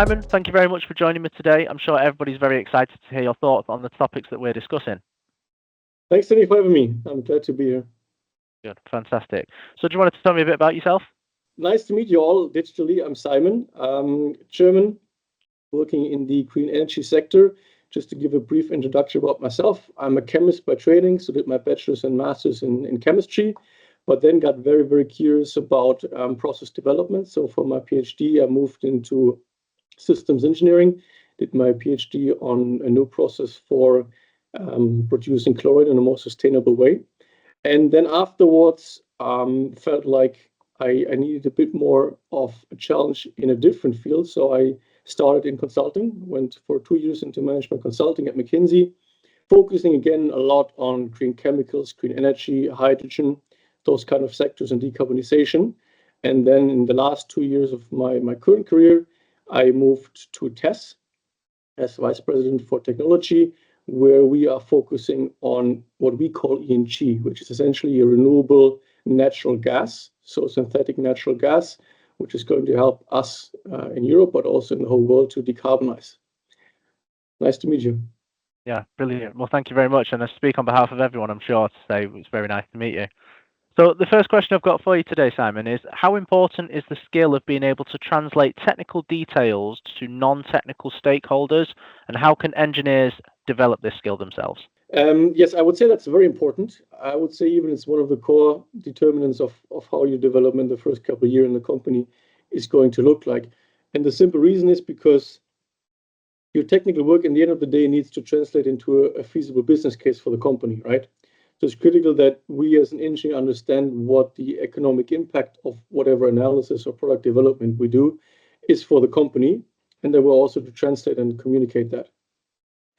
Simon, thank you very much for joining me today. I'm sure everybody's very excited to hear your thoughts on the topics that we're discussing. Thanks, Danny, for having me. I'm glad to be here. Good, fantastic. So do you want to tell me a bit about yourself? Nice to meet you all digitally. I'm Simon, German, working in the green energy sector. Just to give a brief introduction about myself, I'm a chemist by training, so did my bachelor's and master's in chemistry, but then got very, very curious about process development. So for my PhD, I moved into systems engineering, did my PhD on a new process for producing chlorine in a more sustainable way. And then afterwards, felt like I needed a bit more of a challenge in a different field. So I started in consulting, went for 2 years into management consulting at McKinsey, focusing again a lot on green chemicals, green energy, hydrogen, those kind of sectors and decarbonization. And then in the last 2 years of my current career, I moved to TESS as Vice President for Technology, where we are focusing on what we call ENG, which is essentially a renewable natural gas, so synthetic natural gas, which is going to help us in Europe, but also in the whole world to decarbonize. Nice to meet you. Yeah, brilliant. Well, thank you very much. And I speak on behalf of everyone, I'm sure, to say it's very nice to meet you. So the first question I've got for you today, Simon, is how important is the skill of being able to translate technical details to non-technical stakeholders, and how can engineers develop this skill themselves? Yes, I would say that's very important. I would say even it's one of the core determinants of how your development the first couple of years in the company is going to look like. And the simple reason is because your technical work in the end of the day needs to translate into a feasible business case for the company, right? So it's critical that we as an engineer understand what the economic impact of whatever analysis or product development we do is for the company, and that we're also to translate and communicate that.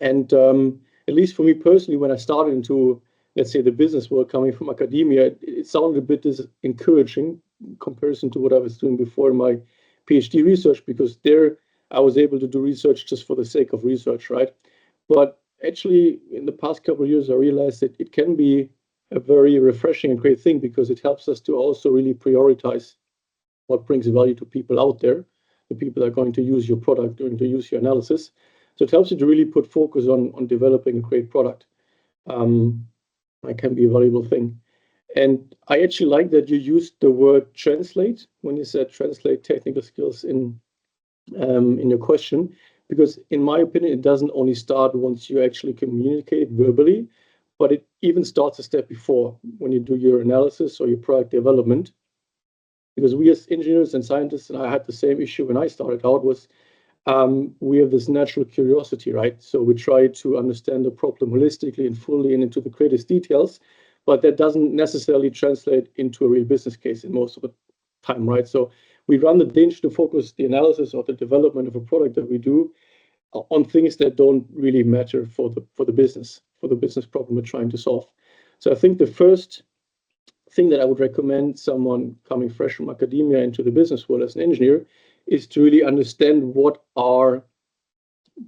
And at least for me personally, when I started into, let's say, the business world coming from academia, it sounded a bit encouraging in comparison to what I was doing before in my PhD research, because there I was able to do research just for the sake of research, right? But actually, in the past couple of years, I realized that it can be a very refreshing and great thing, because it helps us to also really prioritize what brings value to people out there, the people that are going to use your product, going to use your analysis. So it helps you to really put focus on developing a great product. That can be a valuable thing. And I actually like that you used the word translate when you said translate technical skills in your question, because in my opinion, it doesn't only start once you actually communicate verbally, but it even starts a step before, when you do your analysis or your product development. Because we as engineers and scientists, and I had the same issue when I started out, was we have this natural curiosity, right? So we try to understand the problem holistically and fully and into the greatest details, but that doesn't necessarily translate into a real business case in most of the time, right? So we run the danger to focus the analysis or the development of a product that we do on things that don't really matter for the business problem we're trying to solve. So I think the first thing that I would recommend someone coming fresh from academia into the business world as an engineer is to really understand what are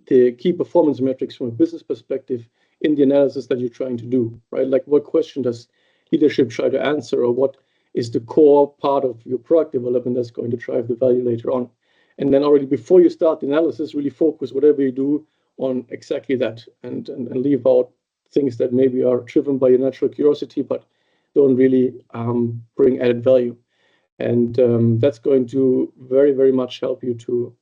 the key performance metrics from a business perspective in the analysis that you're trying to do, right? Like, what question does leadership try to answer, or what is the core part of your product development that's going to drive the value later on? And then already before you start the analysis, really focus whatever you do on exactly that, and leave out things that maybe are driven by your natural curiosity, but don't really bring added value. And that's going to very, very much help you to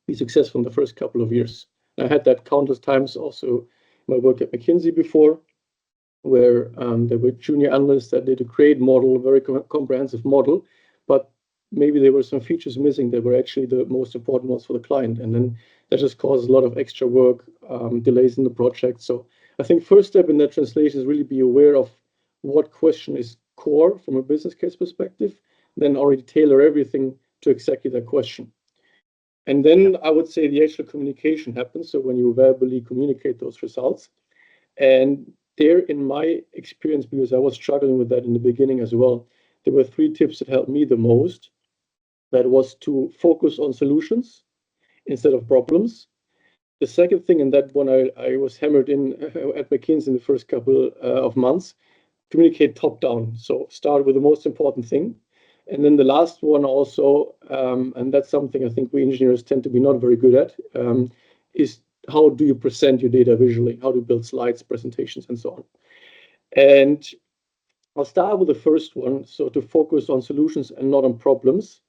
be successful in the first couple of years. I had that countless times also in my work at McKinsey before, where there were junior analysts that did a great model, a very comprehensive model, but maybe there were some features missing that were actually the most important ones for the client. And then that just causes a lot of extra work, delays in the project. So I think first step in that translation is really be aware of what question is core from a business case perspective, then already tailor everything to exactly that question. And then I would say the actual communication happens. So when you verbally communicate those results, and there, in my experience, because I was struggling with that in the beginning as well, there were 3 tips that helped me the most. That was to focus on solutions instead of problems. The second thing, and that one I was hammered in at McKinsey in the first couple of months, communicate top down. So start with the most important thing. And then the last one also, and that's something I think we engineers tend to be not very good at, is how do you present your data visually? How to build slides, presentations, and so on. And I'll start with the first one. So to focus on solutions and not on problems.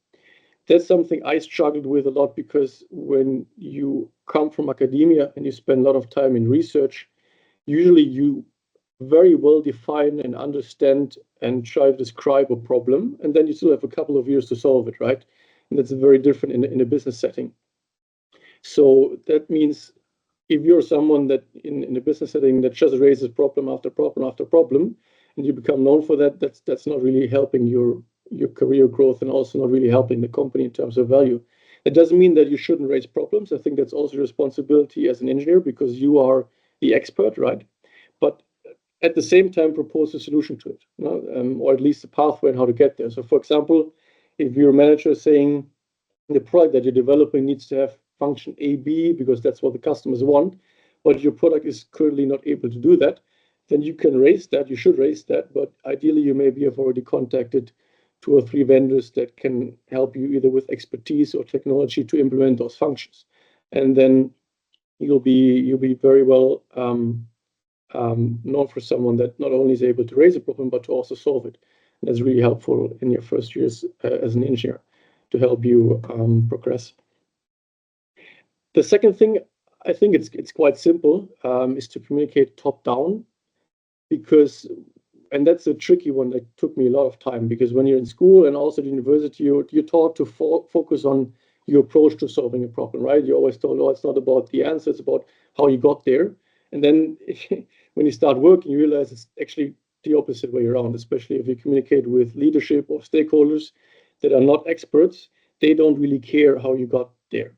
That's something I struggled with a lot, because when you come from academia and you spend a lot of time in research, usually you very well define and understand and try to describe a problem, and then you still have a couple of years to solve it, right? And that's very different in a business setting. So that means if you're someone that in a business setting that just raises problem after problem after problem, and you become known for that, that's not really helping your career growth, and also not really helping the company in terms of value. It doesn't mean that you shouldn't raise problems. I think that's also your responsibility as an engineer, because you are the expert, right? But at the same time, propose a solution to it, you know, or at least a pathway on how to get there. So, for example, if your manager is saying the product that you're developing needs to have function A, B, because that's what the customers want, but your product is currently not able to do that, then you can raise that. You should raise that, but ideally, you maybe have already contacted 2 or 3 vendors that can help you either with expertise or technology to implement those functions, and then you'll be very well known for someone that not only is able to raise a problem, but to also solve it. And that's really helpful in your first years as an engineer to help you progress. The second thing, I think it's quite simple, is to communicate top down, because, and that's a tricky one that took me a lot of time, because when you're in school and also at university, you're taught to focus on your approach to solving a problem, right? You're always told, oh, it's not about the answer, it's about how you got there. And then when you start working, you realize it's actually the opposite way around, especially if you communicate with leadership or stakeholders that are not experts. They don't really care how you got there.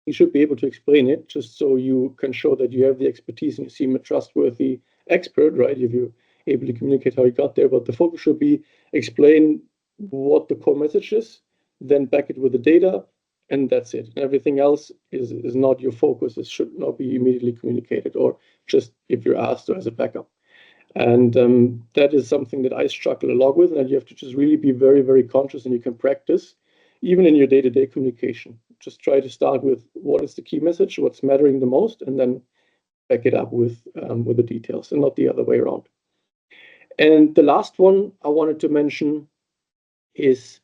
You should be able to explain it, just so you can show that you have the expertise and you seem a trustworthy expert, right? If you're able to communicate how you got there, but the focus should be explain what the core message is, then back it with the data, and that's it. Everything else is not your focus. It should not be immediately communicated, or just if you're asked, or as a backup. And that is something that I struggle a lot with, and you have to just really be very, very conscious, and you can practice even in your day-to-day communication. Just try to start with what is the key message, what's mattering the most, and then back it up with the details, and not the other way around. And the last one I wanted to mention is,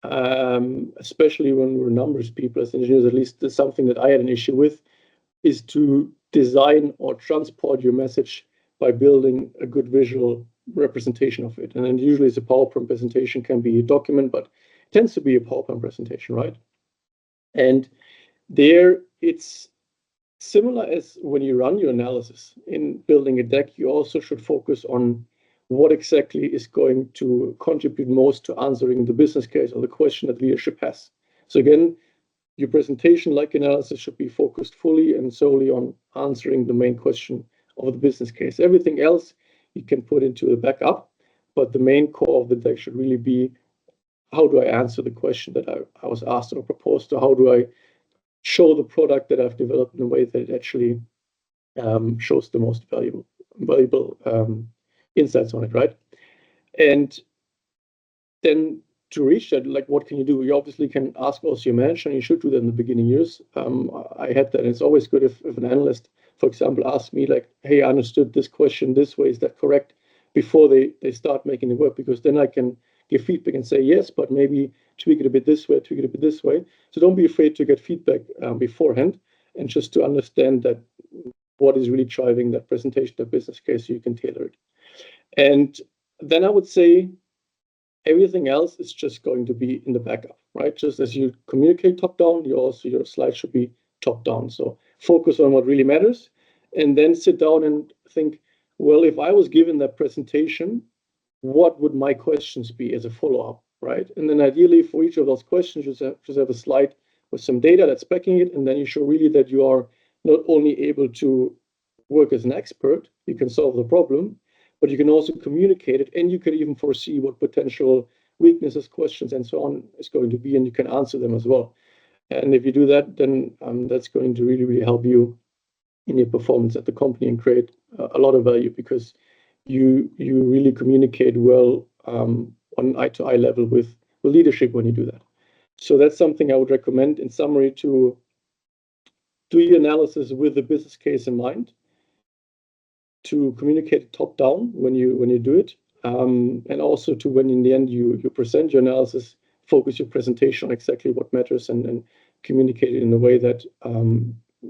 especially when we're numbers people as engineers, at least that's something that I had an issue with, is to design or transport your message by building a good visual representation of it. And then usually it's a PowerPoint presentation, can be a document, but it tends to be a PowerPoint presentation, right? And there it's similar as when you run your analysis in building a deck. You also should focus on what exactly is going to contribute most to answering the business case or the question that leadership has. So again, your presentation, like analysis, should be focused fully and solely on answering the main question of the business case. Everything else you can put into a backup, but the main core of the deck should really be, how do I answer the question that I was asked or proposed, or how do I show the product that I've developed in a way that it actually shows the most valuable insights on it, right? And then to reach that, like, what can you do? You obviously can ask also your manager, and you should do that in the beginning years. I had that, and it's always good if an analyst, for example, asks me like, hey, I understood this question this way, is that correct? Before they start making the work, because then I can give feedback and say, yes, but maybe tweak it a bit this way, tweak it a bit this way. So don't be afraid to get feedback beforehand, and just to understand that what is really driving that presentation, that business case, so you can tailor it. And then I would say everything else is just going to be in the backup, right? Just as you communicate top down, your slide should be top down. So focus on what really matters, and then sit down and think, well, if I was given that presentation, what would my questions be as a follow-up, right? And then ideally for each of those questions, just have a slide with some data that's backing it, and then you show really that you are not only able to work as an expert, you can solve the problem, but you can also communicate it, and you can even foresee what potential weaknesses, questions, and so on is going to be, and you can answer them as well. And if you do that, then that's going to really, really help you in your performance at the company and create a lot of value, because you really communicate well on eye-to-eye level with leadership when you do that. So that's something I would recommend in summary, to do your analysis with the business case in mind, to communicate top down when you do it, and also to, when in the end you present your analysis, focus your presentation on exactly what matters, and communicate it in a way that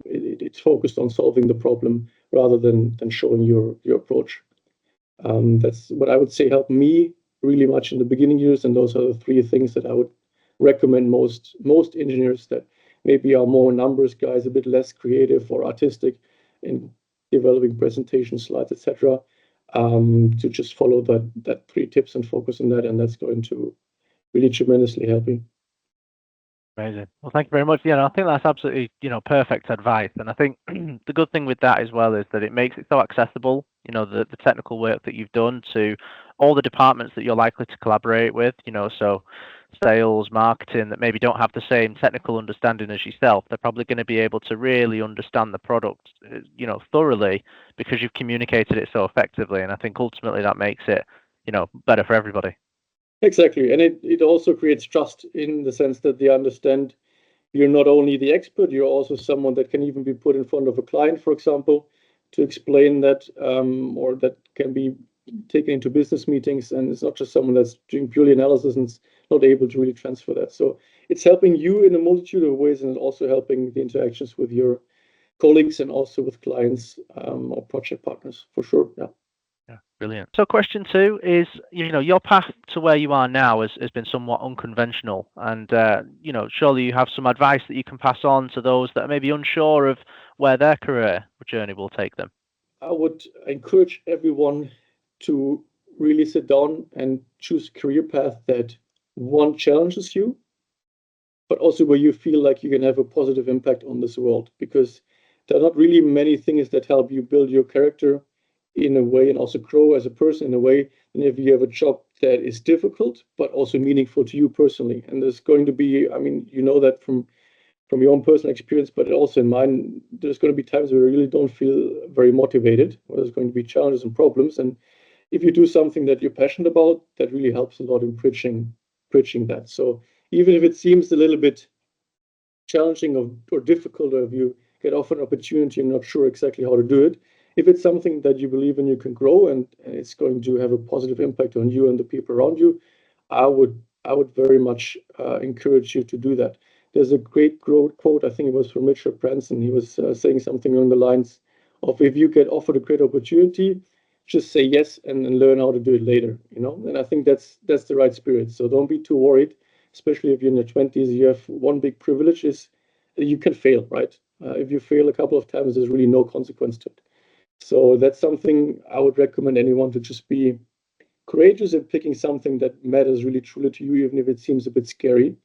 it's focused on solving the problem rather than showing your approach. That's what I would say helped me really much in the beginning years, and those are the three things that I would recommend most engineers that maybe are more numbers guys, a bit less creative or artistic in developing presentation slides, etc. To just follow that three tips and focus on that, and that's going to really tremendously help you. Amazing. Well, thank you very much. Yeah, I think that's absolutely, perfect advice. And I think the good thing with that as well is that it makes it so accessible, the technical work that you've done to all the departments that you're likely to collaborate with, so sales, marketing, that maybe don't have the same technical understanding as yourself. They're probably going to be able to really understand the product, thoroughly, because you've communicated it so effectively. And I think ultimately that makes it, better for everybody. Exactly. And it also creates trust in the sense that they understand you're not only the expert, you're also someone that can even be put in front of a client, for example, to explain that, or that can be taken into business meetings. And it's not just someone that's doing purely analysis and is not able to really transfer that. So it's helping you in a multitude of ways, and it's also helping the interactions with your colleagues and also with clients, or project partners, for sure. Yeah. Yeah, brilliant. So question 2 is, your path to where you are now has been somewhat unconventional, and surely you have some advice that you can pass on to those that are maybe unsure of where their career journey will take them. I would encourage everyone to really sit down and choose a career path that, one, challenges you, but also where you feel like you can have a positive impact on this world, because there are not really many things that help you build your character in a way and also grow as a person in a way than if you have a job that is difficult but also meaningful to you personally. And there's going to be, I mean, that from your own personal experience, but also in mine, there's going to be times where you really don't feel very motivated, where there's going to be challenges and problems. And if you do something that you're passionate about, that really helps a lot in bridging that. So even if it seems a little bit challenging or difficult, or if you get offered an opportunity and not sure exactly how to do it, if it's something that you believe in, you can grow, and it's going to have a positive impact on you and the people around you, I would very much encourage you to do that. There's a great quote, I think it was from Richard Branson. He was saying something along the lines of, if you get offered a great opportunity, just say yes and learn how to do it later, And I think that's the right spirit. So don't be too worried, especially if you're in your 20s. You have one big privilege, is you can fail, right? If you fail a couple of times, there's really no consequence to it. So that's something I would recommend anyone to just be courageous in picking something that matters really truly to you, even if it seems a bit scary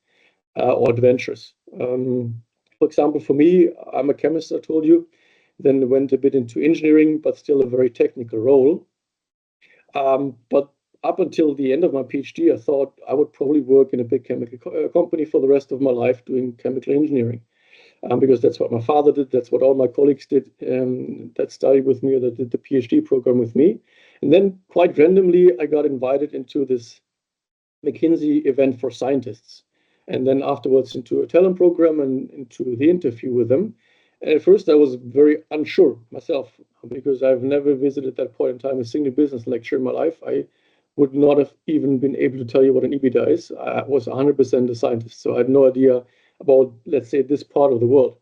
or adventurous. For example, for me, I'm a chemist, I told you, then went a bit into engineering, but still a very technical role. But up until the end of my PhD, I thought I would probably work in a big chemical company for the rest of my life doing chemical engineering. Because that's what my father did, that's what all my colleagues did, that studied with me or that did the PhD program with me. And then quite randomly, I got invited into this McKinsey event for scientists, and then afterwards into a talent program and into the interview with them. And at first, I was very unsure myself, because I've never visited at that point in time a single business lecture in my life. I would not have even been able to tell you what an EBITDA is. I was 100% a scientist, so I had no idea about, let's say, this part of the world.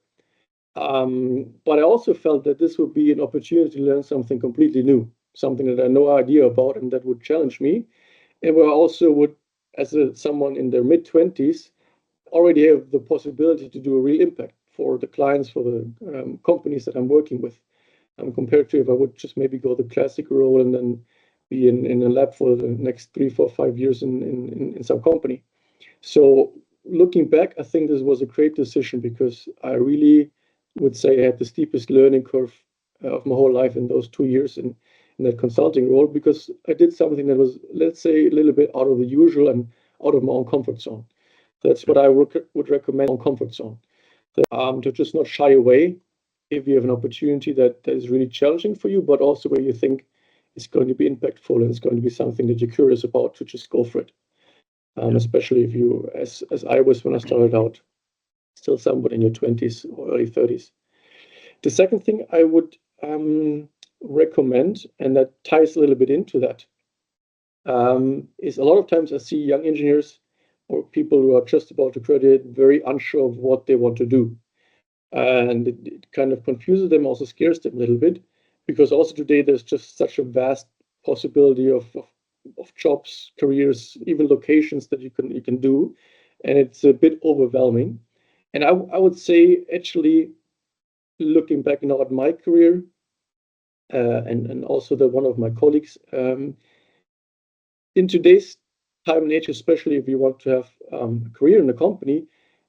But I also felt that this would be an opportunity to learn something completely new, something that I had no idea about and that would challenge me. And where I also would, as someone in their mid-20s, already have the possibility to do a real impact for the clients, for the companies that I'm working with, compared to if I would just maybe go the classic role and then be in a lab for the next 3, 4, 5 years in some company. So looking back, I think this was a great decision, because I really would say I had the steepest learning curve of my whole life in those 2 years in that consulting role, because I did something that was, let's say, a little bit out of the usual and out of my own comfort zone. That's what I would recommend on comfort zone. To just not shy away if you have an opportunity that is really challenging for you, but also where you think is going to be impactful and it's going to be something that you're curious about, to just go for it. Especially if you, as I was when I started out, still somewhat in your 20s or early 30s. The second thing I would recommend, and that ties a little bit into that, is a lot of times I see young engineers or people who are just about to graduate very unsure of what they want to do. And it kind of confuses them, also scares them a little bit, because also today there's just such a vast possibility of jobs, careers, even locations that you can do, and it's a bit overwhelming. And I would say, actually, looking back now at my career, and also the one of my colleagues, in today's time and age, especially if you want to have a career in a company,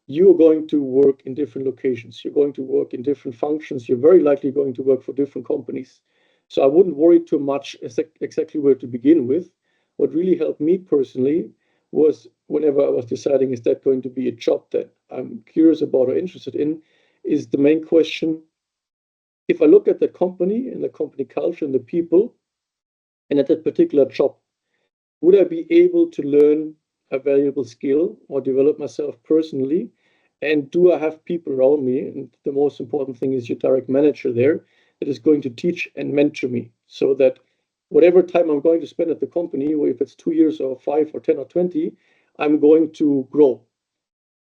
you're going to work in different locations. You're going to work in different functions. You're very likely going to work for different companies. So I wouldn't worry too much exactly where to begin with. What really helped me personally was, whenever I was deciding, is that going to be a job that I'm curious about or interested in, is the main question. If I look at the company and the company culture and the people, and at that particular job, would I be able to learn a valuable skill or develop myself personally? And do I have people around me? And the most important thing is your direct manager there that is going to teach and mentor me, so that whatever time I'm going to spend at the company, or if it's 2 years or 5 or 10 or 20, I'm going to grow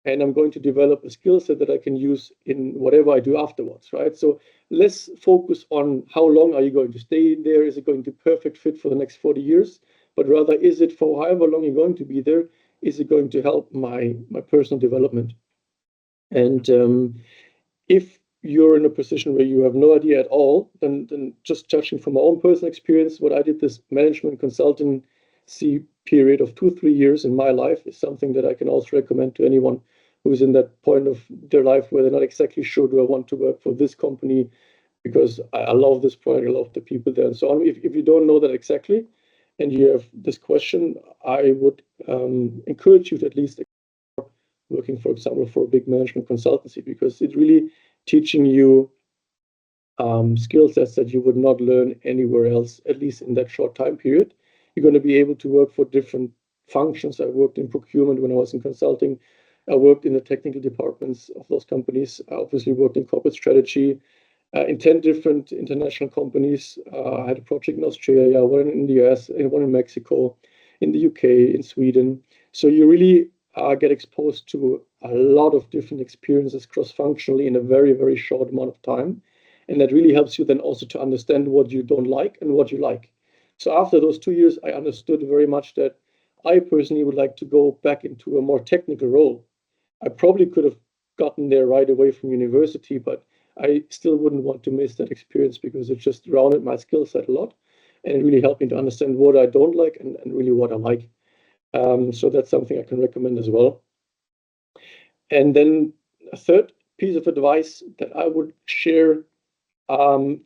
and I'm going to develop a skill set that I can use in whatever I do afterwards, right? So let's focus on how long are you going to stay there? Is it going to be perfect fit for the next 40 years? But rather, is it for however long you're going to be there, is it going to help my personal development? And if you're in a position where you have no idea at all, then just judging from my own personal experience, what I did, this management consultancy period of 2-3 years in my life, is something that I can also recommend to anyone who's in that point of their life where they're not exactly sure, do I want to work for this company because I love this product, I love the people there, and so on. If you don't know that exactly and you have this question, I would encourage you to at least working, for example, for a big management consultancy, because it's really teaching you skill sets that you would not learn anywhere else, at least in that short time period. You're going to be able to work for different functions. I worked in procurement when I was in consulting. I worked in the technical departments of those companies. I obviously worked in corporate strategy in 10 different international companies. I had a project in Australia, one in the US, and one in Mexico, in the UK, in Sweden. So you really get exposed to a lot of different experiences cross-functionally in a very, very short amount of time. And that really helps you then also to understand what you don't like and what you like. So after those 2 years, I understood very much that I personally would like to go back into a more technical role. I probably could have gotten there right away from university, but I still wouldn't want to miss that experience because it just rounded my skill set a lot. And it really helped me to understand what I don't like and really what I like. So that's something I can recommend as well. And then a third piece of advice that I would share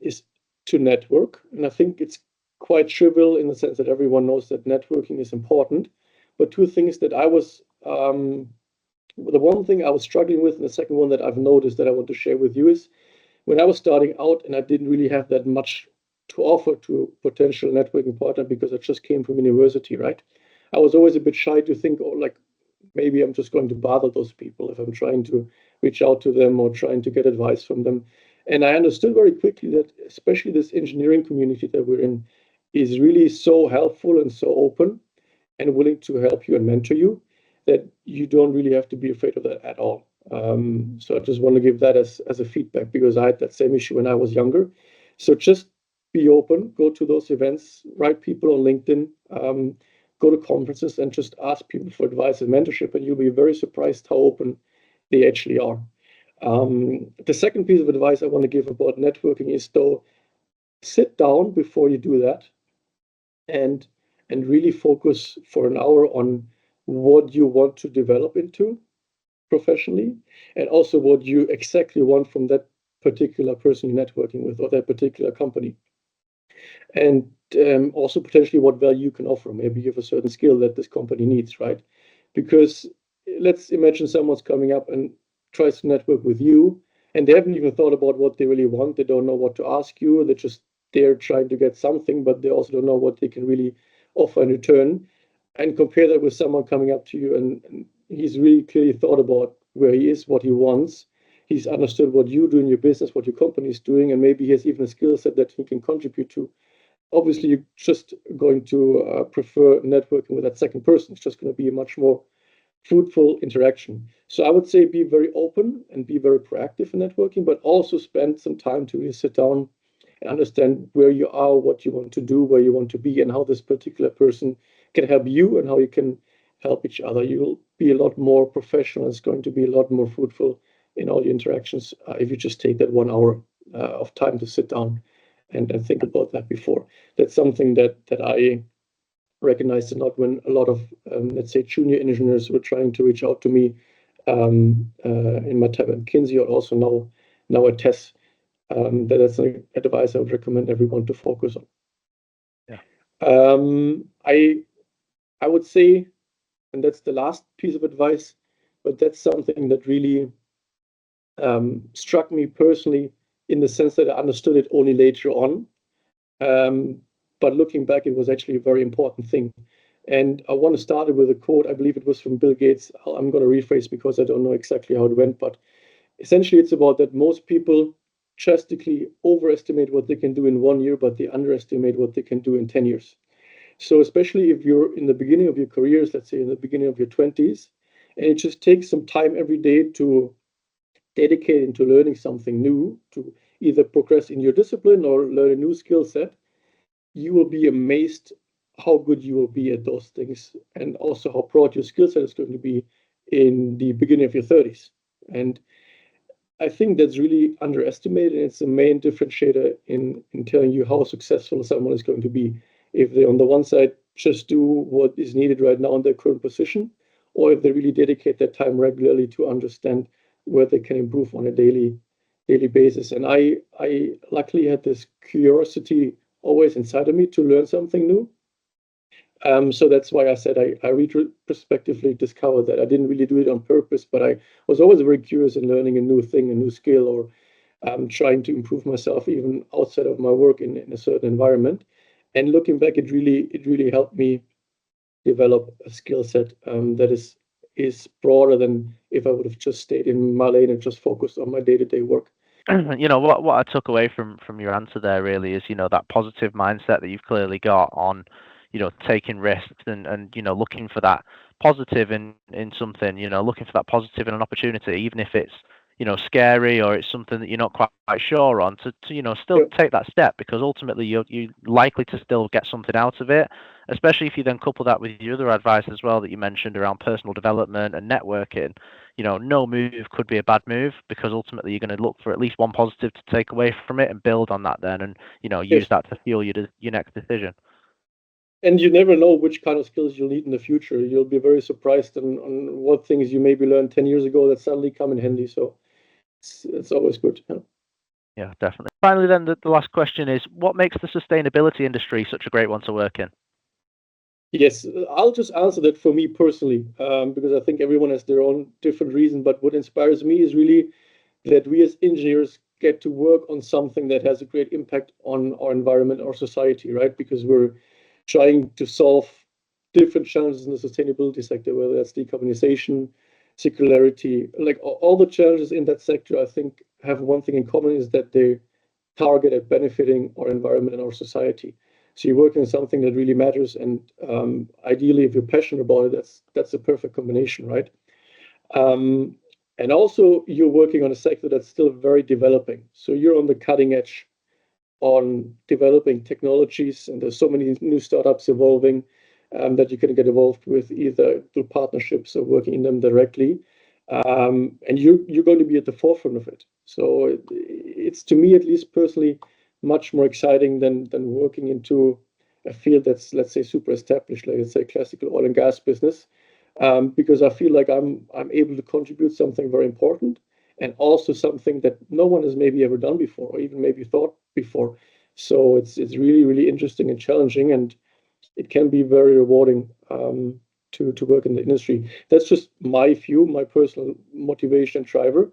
is to network. And I think it's quite trivial in the sense that everyone knows that networking is important. But two things that I was, the one thing I was struggling with, and the second one that I've noticed that I want to share with you is when I was starting out and I didn't really have that much to offer to a potential networking partner because I just came from university, right? I was always a bit shy to think, oh, like maybe I'm just going to bother those people if I'm trying to reach out to them or trying to get advice from them. And I understood very quickly that especially this engineering community that we're in is really so helpful and so open and willing to help you and mentor you that you don't really have to be afraid of that at all. So I just want to give that as a feedback because I had that same issue when I was younger. So just be open, go to those events, write people on LinkedIn, go to conferences and just ask people for advice and mentorship, and you'll be very surprised how open they actually are. The second piece of advice I want to give about networking is, though, sit down before you do that and really focus for an hour on what you want to develop into professionally and also what you exactly want from that particular person you're networking with or that particular company. And also potentially what value you can offer. Maybe you have a certain skill that this company needs, right? Because let's imagine someone's coming up and tries to network with you and they haven't even thought about what they really want. They don't know what to ask you. They just they're trying to get something, but they also don't know what they can really offer in return. And compare that with someone coming up to you and he's really clearly thought about where he is, what he wants. He's understood what you do in your business, what your company is doing, and maybe he has even a skill set that he can contribute to. Obviously, you're just going to prefer networking with that second person. It's just going to be a much more fruitful interaction. So I would say be very open and be very proactive in networking, but also spend some time to really sit down and understand where you are, what you want to do, where you want to be, and how this particular person can help you and how you can help each other. You'll be a lot more professional. It's going to be a lot more fruitful in all your interactions if you just take that 1 hour of time to sit down and think about that before. That's something that I recognized a lot when a lot of, let's say, junior engineers were trying to reach out to me in my time at McKinsey or also now at TESS. That's an advice I would recommend everyone to focus on. Yeah. I would say, and that's the last piece of advice, but that's something that really struck me personally in the sense that I understood it only later on. But looking back, it was actually a very important thing. And I want to start it with a quote. I believe it was from Bill Gates. I'm going to rephrase because I don't know exactly how it went, but essentially it's about that most people drastically overestimate what they can do in 1 year, but they underestimate what they can do in 10 years. So especially if you're in the beginning of your careers, let's say in the beginning of your 20s, and it just takes some time every day to dedicate into learning something new, to either progress in your discipline or learn a new skill set, you will be amazed how good you will be at those things and also how broad your skill set is going to be in the beginning of your 30s. And I think that's really underestimated. And it's the main differentiator in telling you how successful someone is going to be. If they, on the one side, just do what is needed right now in their current position, or if they really dedicate their time regularly to understand where they can improve on a daily basis. And I luckily had this curiosity always inside of me to learn something new. So that's why I said I retrospectively discovered that I didn't really do it on purpose, but I was always very curious in learning a new thing, a new skill, or trying to improve myself even outside of my work in a certain environment. And looking back, it really helped me develop a skill set that is broader than if I would have just stayed in my lane and just focused on my day-to-day work. What I took away from your answer there really is that positive mindset that you've clearly got on taking risks and looking for that positive in something, looking for that positive in an opportunity, even if it's scary or it's something that you're not quite sure on, to still Yeah. take that step, because ultimately you're likely to still get something out of it, especially if you then couple that with your other advice as well that you mentioned around personal development and networking. No move could be a bad move, because ultimately you're going to look for at least one positive to take away from it and build on that then, and use Yes. that to fuel your next decision. And you never know which kind of skills you'll need in the future. You'll be very surprised on what things you maybe learned 10 years ago that suddenly come in handy. So it's always good. Yeah. Yeah, definitely. Finally, then, the last question is, what makes the sustainability industry such a great one to work in? Yes, I'll just answer that for me personally, because I think everyone has their own different reason. But what inspires me is really that we as engineers get to work on something that has a great impact on our environment, our society, right? Because we're trying to solve different challenges in the sustainability sector, whether that's decarbonization, circularity, like all the challenges in that sector, I think have one thing in common, is that they target at benefiting our environment and our society. So you're working on something that really matters, and ideally, if you're passionate about it, that's a perfect combination, right? Um, and also, you're working on a sector that's still very developing. So you're on the cutting edge on developing technologies, and there's so many new startups evolving that you can get involved with either through partnerships or working in them directly. And you're going to be at the forefront of it. So it's, to me at least personally, much more exciting than working into a field that's, let's say, super established, like let's say classical oil and gas business, because I feel like I'm able to contribute something very important, and also something that no one has maybe ever done before, or even maybe thought before. So it's really interesting and challenging, and it can be very rewarding to work in the industry. That's just my view, my personal motivation driver.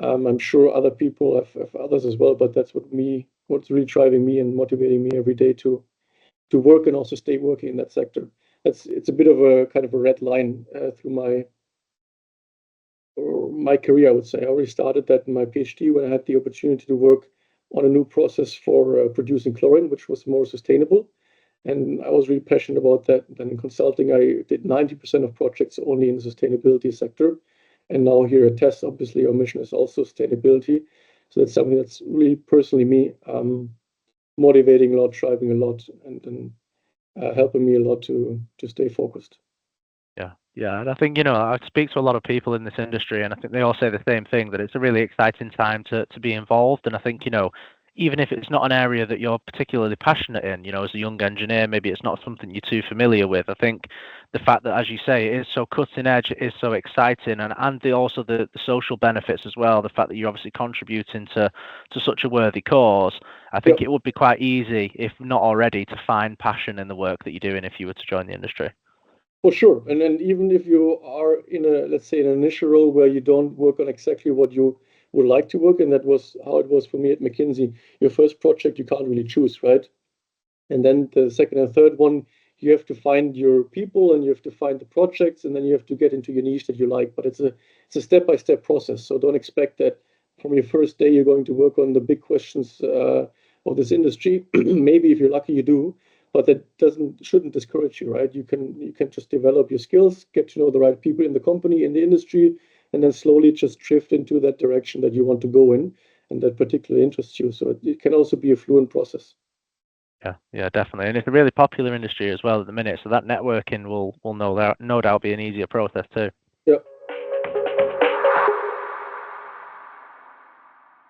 I'm sure other people have others as well, but that's what's really driving me and motivating me every day to work and also stay working in that sector. It's a bit of a kind of a red line through my career, I would say. I already started that in my PhD when I had the opportunity to work on a new process for producing chlorine, which was more sustainable. And I was really passionate about that. Then in consulting, I did 90% of projects only in the sustainability sector. And now here at TESS, obviously, our mission is also sustainability. So that's something that's really personally me motivating a lot, driving a lot, and helping me a lot to stay focused. Yeah, and I think, I speak to a lot of people in this industry, and I think they all say the same thing, that it's a really exciting time to be involved. And I think, even if it's not an area that you're particularly passionate in, as a young engineer, maybe it's not something you're too familiar with. I think the fact that, as you say, it is so cutting edge, it is so exciting, and also the social benefits as well, the fact that you're obviously contributing to such a worthy cause. I think Yep. it would be quite easy, if not already, to find passion in the work that you're doing if you were to join the industry. For sure. And then even if you are in a, let's say, an initial role where you don't work on exactly what you would like to work, and that was how it was for me at McKinsey. Your first project you can't really choose, right? And then the second and third one, you have to find your people and you have to find the projects, and then you have to get into your niche that you like. But it's a step-by-step process. So don't expect that from your first day you're going to work on the big questions of this industry. Maybe if you're lucky, you do, but that shouldn't discourage you, right? You can just develop your skills, get to know the right people in the company, in the industry, and then slowly just drift into that direction that you want to go in and that particularly interests you. So it can also be a fluent process. Yeah, definitely, and it's a really popular industry as well at the minute. So that networking will no doubt be an easier process too.